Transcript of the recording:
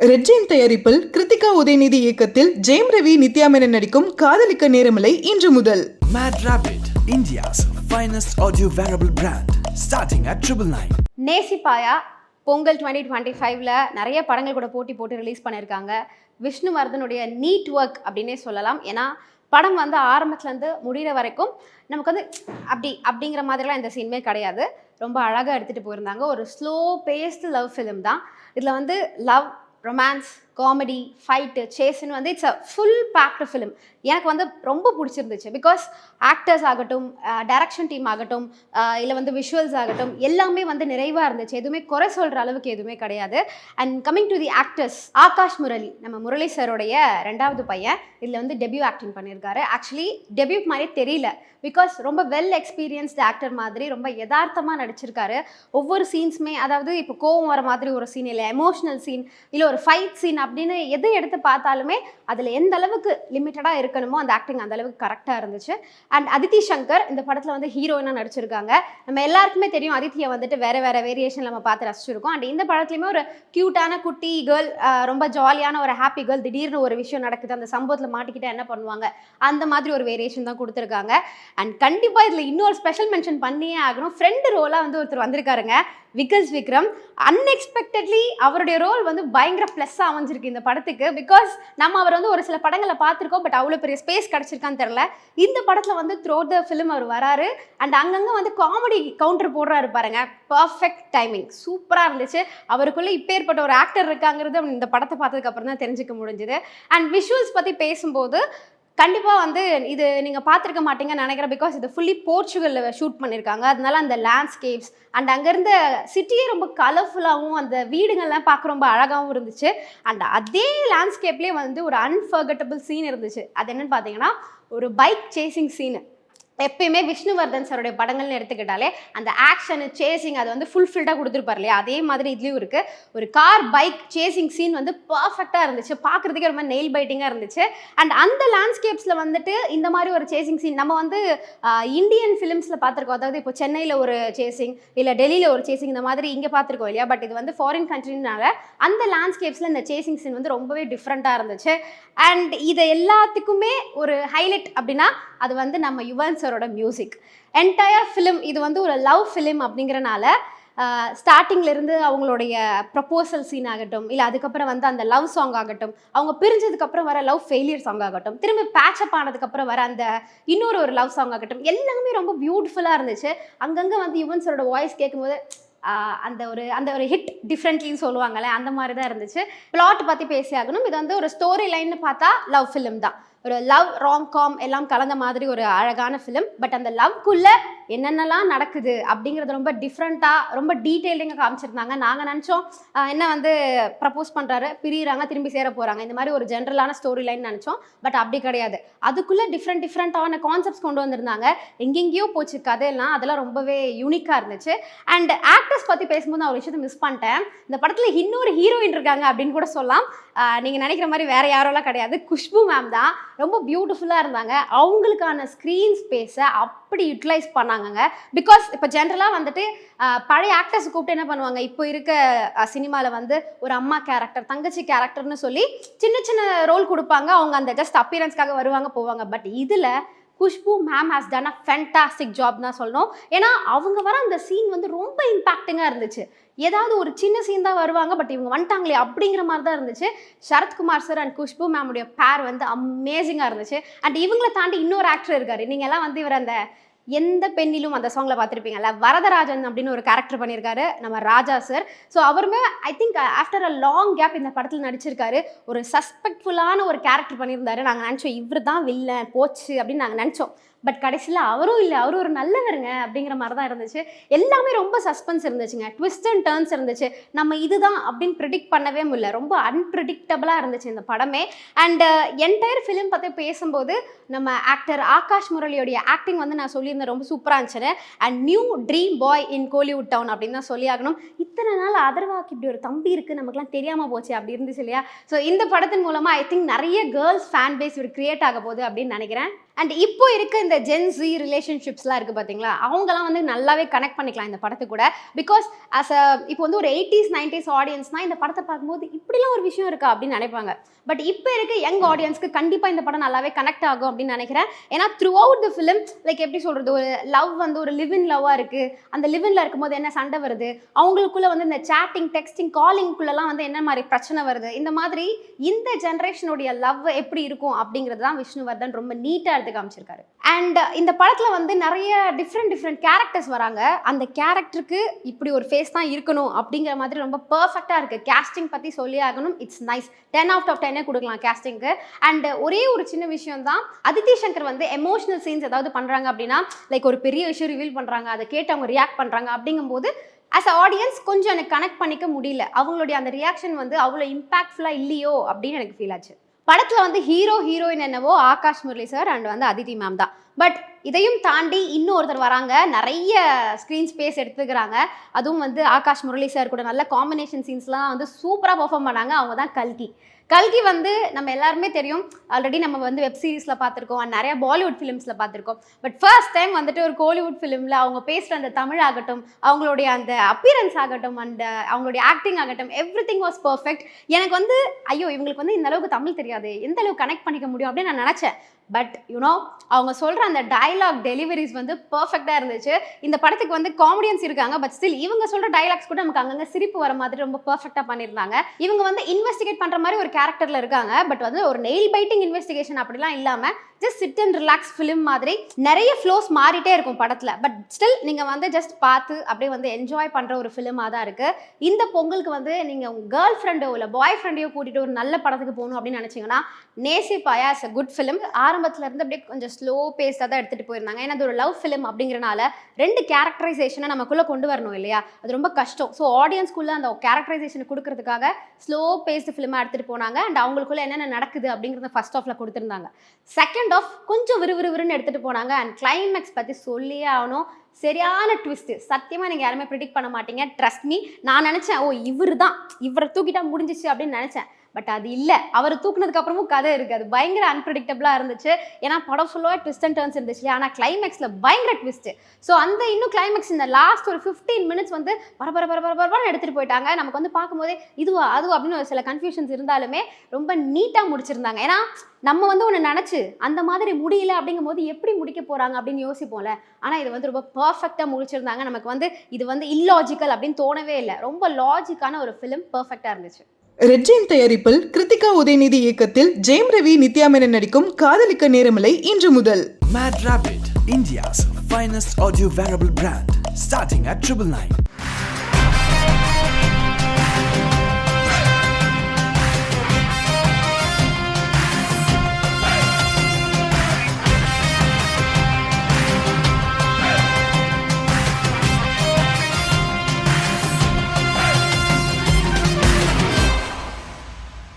Red Jain தயாரிப்பில் கிருத்திகா உதயநிதி இயக்கத்தில் ஜெயம் ரவி நித்யா மேனன் நடிக்கும் காதலிக்க நேரமில்லை இன்று முதல். Mad Rabbit, India's finest audio wearable brand, starting at 999. நேசிப்பாயா Pongal 2025ல நிறைய படங்கள் கூட போட்டு ரிலீஸ் பண்ணியிருக்காங்க. விஷ்ணுவர்தனுடைய நீட் ஒர்க் அப்படின்னே சொல்லலாம். ஏன்னா படம் வந்து ஆரம்பத்துலேருந்து முடிகிற வரைக்கும் நமக்கு வந்து அப்படிங்கிற மாதிரிலாம் எந்த சீனுமே கிடையாது. ரொம்ப அழகாக எடுத்துகிட்டு போயிருந்தாங்க. ஒரு ஸ்லோ பேஸ்டு லவ் ஃபிலிம் தான். இதில் வந்து லவ், ரொமான்ஸ், காமெடி, ஃபைட்டு, சேஸ்ன்னு வந்து it's a full packed film. எனக்கு வந்து ரொம்ப பிடிச்சிருந்துச்சு. பிகாஸ் ஆக்டர்ஸ் ஆகட்டும், டைரக்ஷன் டீம் ஆகட்டும், இல்லை வந்து விஷுவல்ஸ் ஆகட்டும், எல்லாமே வந்து நிறைவாக இருந்துச்சு. எதுவுமே குறை சொல்கிற அளவுக்கு எதுவுமே கிடையாது. And coming to the actors, Akash Murali, நம்ம முரளி சாரோடைய 2வது பையன், இதில் வந்து டெபியூ ஆக்டிங் பண்ணியிருக்காரு. ஆக்சுவலி டெபியூ மாதிரி தெரியல. பிகாஸ் ரொம்ப வெல் எக்ஸ்பீரியன்ஸ்டு ஆக்டர் மாதிரி ரொம்ப யதார்த்தமாக நடிச்சிருக்காரு. ஒவ்வொரு சீன்ஸுமே, அதாவது இப்போ கோவம் வர மாதிரி ஒரு சீன், இல்லை எமோஷ்னல் சீன், இல்லை ஒரு ஃபைட் சீன் அப்படின்னு எது எடுத்து பார்த்தாலுமே அதில் எந்த அளவுக்கு லிமிட்டடாக இருக்கணுமோ அந்த ஆக்டிங் அந்த அளவுக்கு கரெக்டாக இருந்துச்சு. அண்ட் அதித்தி சங்கர் இந்த படத்தில் வந்து ஹீரோயினாக நடிச்சிருக்காங்க. நம்ம எல்லாருக்குமே தெரியும் அதித்தியை வந்துட்டு வேறு வேரியேஷன் நம்ம பார்த்து ரசிச்சிருக்கோம். அண்ட் இந்த படத்துலையுமே ஒரு க்யூட்டான குட்டி கேர்ள், ரொம்ப ஜாலியான ஒரு ஹாப்பி கேர்ள், திடீர்னு ஒரு விஷயம் நடக்குது, அந்த சம்பவத்தில் மாட்டிக்கிட்டு என்ன பண்ணுவாங்க, அந்த மாதிரி ஒரு வேரியேஷன் தான் கொடுத்துருக்காங்க. அண்ட் கண்டிப்பாக இதில் இன்னொரு ஸ்பெஷல் மென்ஷன் பண்ணியே ஆகணும். ஃப்ரெண்டு ரோலாக வந்து ஒருத்தர் வந்திருக்காருங்க, விக்ரம். அன்எக்ஸ்பெக்டட்லி அவருடைய ரோல் வந்து பயங்கர ப்ளஸ்ஸாக அமைஞ்சிருக்கு இந்த படத்துக்கு. பிகாஸ் நம்ம அவர் வந்து ஒரு சில படங்களை பார்த்துருக்கோம், பட் அவ்வளோ பெரிய ஸ்பேஸ் கிடச்சிருக்கான்னு தெரில. இந்த படத்தில் வந்து த்ரூ த ஃபிலிம் அவர் வராரு. அண்ட் அங்கங்கே வந்து காமெடி கவுண்டர் போடுறாரு பாருங்க. பர்ஃபெக்ட் டைமிங், சூப்பராக இருந்துச்சு. அவருக்குள்ளே இப்பேற்பட்ட ஒரு ஆக்டர் இருக்காங்கிறது இந்த படத்தை பார்த்ததுக்கப்புறம் தான் தெரிஞ்சுக்க முடிஞ்சுது. அண்ட் விஷுவல்ஸ் பற்றி பேசும்போது கண்டிப்பாக வந்து இது நீங்கள் பார்த்துருக்க மாட்டீங்கன்னு நினைக்கிறேன். பிகாஸ் இது ஃபுல்லி போர்ச்சுகலில் ஷூட் பண்ணியிருக்காங்க. அதனால அந்த லேண்ட்ஸ்கேப்ஸ் அண்ட் அங்கேருந்த சிட்டியே ரொம்ப கலர்ஃபுல்லாகவும், அந்த வீடுகள்லாம் பார்க்க ரொம்ப அழகாகவும் இருந்துச்சு. அண்ட் அதே லேண்ட்ஸ்கேப்லேயே வந்து ஒரு அன்ஃபர்கட்டபிள் சீன் இருந்துச்சு. அது என்னென்னு பார்த்தீங்கன்னா ஒரு பைக் சேசிங் சீனு. எப்பயுமே விஷ்ணுவர்தன் சாருடைய படங்கள்னு எடுத்துக்கிட்டாலே அந்த ஆக்ஷனு, சேசிங் அது வந்து ஃபுல்ஃபில்டாக கொடுத்துருப்பார் இல்லையா, அதே மாதிரி இதுலேயும் இருக்குது. ஒரு கார் பைக் சேசிங் சீன் வந்து பர்ஃபெக்டாக இருந்துச்சு. பார்க்குறதுக்கே ரொம்ப நெயில் பைட்டிங்காக இருந்துச்சு. அண்ட் அந்த லேண்ட்ஸ்கேப்ஸில் வந்துட்டு இந்த மாதிரி ஒரு சேசிங் சீன் நம்ம வந்து இந்தியன் ஃபிலிம்ஸில் பார்த்துருக்கோம். அதாவது இப்போ சென்னையில் ஒரு சேசிங், இல்லை டெல்லியில் ஒரு சேசிங், இந்த மாதிரி இங்கே பார்த்துருக்கோம் இல்லையா. பட் இது வந்து ஃபாரின் கண்ட்ரினால அந்த லேண்ட்ஸ்கேப்ஸில் இந்த சேசிங் சீன் வந்து ரொம்பவே டிஃப்ரெண்ட்டாக இருந்துச்சு. அண்ட் இது எல்லாத்துக்குமே ஒரு ஹைலைட் அப்படின்னா அது வந்து நம்ம யுவன் சாரோட மியூசிக். என்டையர் ஃபிலிம் இது வந்து ஒரு லவ் ஃபிலிம் அப்படிங்கிறனால ஸ்டார்டிங்லேருந்து அவங்களுடைய ப்ரப்போசல் சீன் ஆகட்டும், இல்லை அதுக்கப்புறம் வந்து அந்த லவ் சாங் ஆகட்டும், அவங்க பிரிஞ்சதுக்கப்புறம் வர லவ் ஃபெயிலியர் சாங் ஆகட்டும், திரும்பி பேட்சப் ஆனதுக்கப்புறம் வர அந்த இன்னொரு லவ் சாங் ஆகட்டும், எல்லாமே ரொம்ப பியூட்டிஃபுல்லாக இருந்துச்சு. அங்கங்கே வந்து யுவன் சாரோட வாய்ஸ் கேட்கும்போது அந்த ஒரு ஹிட் டிஃப்ரெண்ட்லின்னு சொல்லுவாங்கள்ல, அந்த மாதிரி தான் இருந்துச்சு. பிளாட் பற்றி பேசி ஆகணும். இது வந்து ஒரு ஸ்டோரி லைன்னு பார்த்தா லவ் ஃபிலிம் தான். ஒரு லவ், ராம்-காம் எல்லாம் கலந்த மாதிரி ஒரு அழகான ஃபிலிம். பட் அந்த லவ்க்குள்ளே என்னென்னலாம் நடக்குது அப்படிங்கிறது ரொம்ப டிஃப்ரெண்ட்டாக, ரொம்ப டீட்டெயிலிங்காக காமிச்சிருந்தாங்க. நாங்கள் நினச்சோம் என்ன வந்து ப்ரப்போஸ் பண்ணுறாரு, பிரியிறாங்க, திரும்பி சேர போகிறாங்க, இந்த மாதிரி ஒரு ஜென்ரலான ஸ்டோரி லைன் நினச்சோம். பட் அப்படி கிடையாது. அதுக்குள்ளே டிஃப்ரெண்ட்டான கான்செப்ட்ஸ் கொண்டு வந்திருந்தாங்க. எங்கெங்கேயோ போச்சு கதையெல்லாம், அதெல்லாம் ரொம்பவே யூனிக்காக இருந்துச்சு. அண்ட் ஆக்டர்ஸ் பற்றி பேசும்போது நான் ஒரு விஷயத்தை மிஸ் பண்ணிட்டேன். இந்த படத்தில் இன்னொரு ஹீரோயின் இருக்காங்க அப்படின்னு கூட சொல்லலாம். நீங்கள் நினைக்கிற மாதிரி வேறு யாரோலாம் கிடையாது, குஷ்பு மேம் தான். ரொம்ப பியூட்டிஃபுல்லாக இருந்தாங்க. அவங்களுக்கான ஸ்க்ரீன் ஸ்பேஸை அப்படி யூட்டிலைஸ் பண்ணாங்க. பிகாஸ் இப்போ ஜென்ரலாக வந்துட்டு பழைய ஆக்டர்ஸ் கூப்பிட்டு என்ன பண்ணுவாங்க, இப்போ இருக்க சினிமாவில் வந்து ஒரு அம்மா கேரக்டர், தங்கச்சி கேரக்டர்னு சொல்லி சின்ன ரோல் கொடுப்பாங்க. அவங்க அந்த ஜஸ்ட் அப்பியரன்ஸ்க்காக வருவாங்க போவாங்க. பட் இதில் Khushbu ma'am has done a fantastic job தான் சொல்லணும். ஏன்னா அவங்க வர அந்த சீன் வந்து ரொம்ப இம்பாக்டிங்காக இருந்துச்சு. ஏதாவது ஒரு சின்ன சீன் தான் வருவாங்க, பட் இவங்க வந்துட்டாங்களே அப்படிங்கிற மாதிரி தான் இருந்துச்சு. சரத்குமார் சார் அண்ட் குஷ்பு மேமுடைய பேர் வந்து அமேசிங்காக இருந்துச்சு. அண்ட் இவங்களை தாண்டி இன்னொரு ஆக்டர் இருக்காரு. நீங்கள் எல்லாம் வந்து இவர் அந்த எந்த பெண்ணிலும் அந்த சாங்ல பார்த்துருப்பீங்கல்ல, வரதராஜன் அப்படின்னு ஒரு கேரக்டர் பண்ணியிருக்காரு நம்ம ராஜா சார். ஸோ அவருமே I think after a long gap இந்த படத்தில் நடிச்சிருக்காரு. ஒரு சஸ்பெக்ட்ஃபுல்லான ஒரு கேரக்டர் பண்ணியிருந்தாரு. நாங்கள் நினச்சோம் இவர் தான் வில்லன் போச்சு அப்படின்னு நாங்கள் நினச்சோம். பட் கடைசியில் அவரும் இல்லை, அவரும் ஒரு நல்லவருங்க அப்படிங்கிற மாதிரி தான் இருந்துச்சு. எல்லாமே ரொம்ப சஸ்பென்ஸ் இருந்துச்சுங்க, ட்விஸ்ட் அண்ட் டர்ன்ஸ் இருந்துச்சு. நம்ம இதுதான் அப்படின்னு ப்ரிடிக்ட் பண்ணவே முடியல. ரொம்ப அன்பிரிடிக்டபிளாக இருந்துச்சு இந்த படமே. அண்ட் என்டையர் ஃபிலிம் பற்றி பேசும்போது நம்ம ஆக்டர் ஆகாஷ் முரளியோடைய ஆக்டிங் வந்து நான் சொல்லியிருந்தேன் ரொம்ப சூப்பராக இருந்துச்சுன்னு. And new dream boy in Kollywood town அப்படின்னு தான் சொல்லி ஆகணும். இத்தனை நாள் அதர்வாக்கு இப்படி ஒரு தம்பி இருக்குது நமக்குலாம் தெரியாமல் போச்சு அப்படி இருந்துச்சு இல்லையா. ஸோ இந்த படத்தின் மூலமாக ஐ திங்க் நிறைய கேர்ள்ஸ் ஃபேன் பேஸ் இவர் கிரியேட் ஆக போகுது அப்படின்னு நினைக்கிறேன். அண்ட் இப்போ இருக்க இந்த ஜென்ஸி ரிலேஷன்ஷிப்ஸ்லாம் இருக்குது பார்த்தீங்களா, அவங்கலாம் வந்து நல்லாவே கனெக்ட் பண்ணிக்கலாம் இந்த படத்து கூட. பிகாஸ் இப்போ வந்து ஒரு 80s 90s ஆடியன்ஸ்னால் இந்த படத்தை பார்க்கும்போது இப்படிலாம் ஒரு விஷயம் இருக்கா அப்படின்னு நினைப்பாங்க. பட் இப்போ இருக்க யங் ஆடியன்ஸ்க்கு கண்டிப்பாக இந்த படம் நல்லாவே கனெக்ட் ஆகும் அப்படின்னு நினைக்கிறேன். ஏன்னா through out the film like எப்படி சொல்கிறது, ஒரு லவ் வந்து ஒரு லிவ் இன் லவ்வாக இருக்குது. அந்த லிவ் இன்ல இருக்கும்போது என்ன சண்டை வருது, அவங்களுக்குள்ள வந்து இந்த சேட்டிங் டெக்ஸ்டிங் காலிங்குள்ளெல்லாம் வந்து என்ன மாதிரி பிரச்சனை வருது, இந்த மாதிரி இந்த ஜென்ரேஷனுடைய லவ் எப்படி இருக்கும் அப்படிங்கிறது தான் விஷ்ணுவர்தன் ரொம்ப நீட்டாக எடுத்து காமிச்சிருக்காரு. அண்ட் இந்த படத்தில் வந்து நிறைய டிஃப்ரெண்ட் கேரக்டர்ஸ் வராங்க. அந்த கேரக்டருக்கு இப்படி ஒரு ஃபேஸ் தான் இருக்கணும் அப்படிங்கிற மாதிரி ரொம்ப பர்ஃபெக்டாக இருக்குது. கேஸ்டிங் பற்றி சொல்லி ஆகணும், இட்ஸ் நைஸ். 10 out of 10 கொடுக்கலாம் கேஸ்டிங்க்கு. அண்ட் ஒரே ஒரு சின்ன விஷயம் தான், அதித்தி சங்கர் வந்து எமோஷனல் சீன்ஸ் ஏதாவது பண்ணுறாங்க அப்படின்னா லைக் ஒரு பெரிய விஷயம் ரிவீல் பண்ணுறாங்க, அதை கேட்டு அவங்க ரியாக்ட் பண்ணுறாங்க அப்படிங்கும்போது ஆஸ் அ ஆடியன்ஸ் கொஞ்சம் எனக்கு கனெக்ட் பண்ணிக்க முடியல. அவங்களுடைய அந்த ரியாக்ஷன் வந்து அவ்வளோ இம்பாக்ட்ஃபுல்லாக இல்லையோ அப்படின்னு எனக்கு ஃபீல் ஆச்சு. படத்தில் வந்து ஹீரோயின் என்னவோ ஆகாஷ் முரளி சார் அண்ட் வந்து அதித்தி மேம் தான். பட் இதையும் தாண்டி இன்னொருத்தர் வராங்க, நிறைய ஸ்க்ரீன் ஸ்பேஸ் எடுத்துக்கிறாங்க. அதுவும் வந்து ஆகாஷ் முரளி சார் கூட நல்ல காம்பினேஷன் சீன்ஸ்லாம் வந்து சூப்பராக பெர்ஃபார்ம் பண்ணாங்க. அவங்க தான் கல்கி வந்து நம்ம எல்லாருமே தெரியும், ஆல்ரெடி நம்ம வந்து வெப் சீரிஸில் பார்த்துருக்கோம் அண்ட் நிறைய பாலிவுட் ஃபிலிம்ஸில் பார்த்துருக்கோம். பட் ஃபர்ஸ்ட் டைம் வந்துட்டு ஒரு கோலிவுட் ஃபிலிமில் அவங்க பேசுகிற அந்த தமிழ் ஆகட்டும், அவங்களுடைய அந்த அப்பியரன்ஸ் ஆகட்டும் அண்ட் அவங்களுடைய ஆக்டிங் ஆகட்டும், எவ்ரி திங் வாஸ் பர்ஃபெக்ட். எனக்கு வந்து ஐயோ இவங்களுக்கு வந்து இந்த அளவுக்கு தமிழ் தெரியாது, எந்த அளவுக்கு கனெக்ட் பண்ணிக்க முடியும் அப்படின்னு நான் நினச்சேன். பட் யூனோ அவங்க சொல்கிற அந்த டயலாக் டெலிவரிஸ் வந்து பர்ஃபெக்டாக இருந்துச்சு. இந்த படத்துக்கு வந்து காமெடியன்ஸ் இருக்காங்க, பட் ஸ்டில் இவங்க சொல்கிற டயலாக்ஸ் கூட நமக்கு அங்கங்கே சிரிப்பு வர மாதிரி ரொம்ப பர்ஃபெக்டாக பண்ணியிருந்தாங்க. இவங்க வந்து இன்வெஸ்டிகேட் பண்ணுற மாதிரி ஒரு கேரக்டரில் இருக்காங்க, பட் வந்து ஒரு நெயில் பைட்டிங் இன்வெஸ்டிகேஷன் அப்படிலாம் இல்லாமல் just sit and relax film மாதிரி நிறைய ஃப்ளோஸ் மாறிட்டே இருக்கும் படத்தில். பட் ஸ்டில் நீங்கள் வந்து ஜஸ்ட் பார்த்து அப்படியே வந்து என்ஜாய் பண்ணுற ஒரு ஃபிலிமாக தான் இருக்குது. இந்த பொங்கலுக்கு வந்து நீங்கள் உங்கள் கேர்ள் ஃப்ரெண்டோ இல்லை பாய் ஃப்ரெண்டையோ கூட்டிகிட்டு ஒரு நல்ல படத்துக்கு போகணும் அப்படின்னு நினச்சிங்கன்னா நேசிப்பாயா இஸ் அ குட் ஃபிலிம். ஆரம்பத்தில் இருந்து அப்படியே கொஞ்சம் ஸ்லோ பேஸ்டாக தான் எடுத்துகிட்டு போயிருந்தாங்க. ஏன்னா அது ஒரு லவ் ஃபிலிம் அப்படிங்கிறனால 2 கேரக்டரைசேஷனை நமக்குள்ளே கொண்டு வரணும் இல்லையா, அது ரொம்ப கஷ்டம். ஸோ ஆடியன்ஸ்குள்ளே அந்த கேரக்டரைசேஷனை கொடுக்கறதுக்காக ஸ்லோ பேஸ்டு ஃபிலிமாக எடுத்துகிட்டு போனாங்க. அண்ட் அவங்களுக்குள்ள என்னென்ன நடக்குது அப்படிங்கிறத ஃபர்ஸ்ட் ஆஃபில் கொடுத்துருந்தாங்க. செகண்ட் ஆஃப் கொஞ்சம் விறுவிறுன்னு எடுத்துகிட்டு போனாங்க. அண்ட் கிளைமேக்ஸ் பற்றி சொல்லியே ஆகணும், சரியான ட்விஸ்ட்டு. சத்தியமாக நீங்கள் யாருமே ப்ரிடிக்ட் பண்ண மாட்டீங்க, ட்ரஸ்ட் மீ. நான் நினச்சேன் இவரை தூக்கிட்டா முடிஞ்சிச்சு அப்படின்னு நினச்சேன். பட் அது இல்லை, அவர் தூக்குனதுக்கு அப்புறமும் கதை இருக்குது. அது பயங்கர அன்பிரடிக்டபிளாக இருந்துச்சு. ஏன்னா படம் ஃபுல்லாக ட்விஸ்ட் அண்ட் டர்ன்ஸ் இருந்துச்சு, ஆனால் கிளைமேக்ஸில் பயங்கர ட்விஸ்ட்டு. ஸோ அந்த இன்னும் கிளைமேக்ஸ் இந்த லாஸ்ட் ஒரு 15 மினிட்ஸ் வந்து பரபரன்னு எடுத்துகிட்டு போயிட்டாங்க. நமக்கு வந்து பார்க்கும்போதே இதுவா அதுவா அப்படின்னு ஒரு சில கன்ஃபியூஷன்ஸ் இருந்தாலுமே ரொம்ப நீட்டாக முடிச்சிருந்தாங்க. ஏன்னா நம்ம வந்து ஒன்று நினச்சி அந்த மாதிரி முடியல அப்படிங்கும் போது எப்படி முடிக்க போகிறாங்க அப்படின்னு யோசிப்போம்ல. ஆனால் இது வந்து ரொம்ப பர்ஃபெக்டாக முடிச்சிருந்தாங்க. நமக்கு வந்து இது வந்து இல்லாஜிக்கல் அப்படின்னு தோணவே இல்லை. ரொம்ப லாஜிக்கான ஒரு ஃபிலிம், பர்ஃபெக்டாக இருந்துச்சு. ரெட் ஜெயின் தயாரிப்பில் கிருத்திகா உதயநிதி இயக்கத்தில் ஜெயம் ரவி நித்யா மேனன் நடிக்கும் காதலிக்க நேரமில்லை இன்று முதல். Mad Rabbit, India's finest audio wearable brand, starting at 999.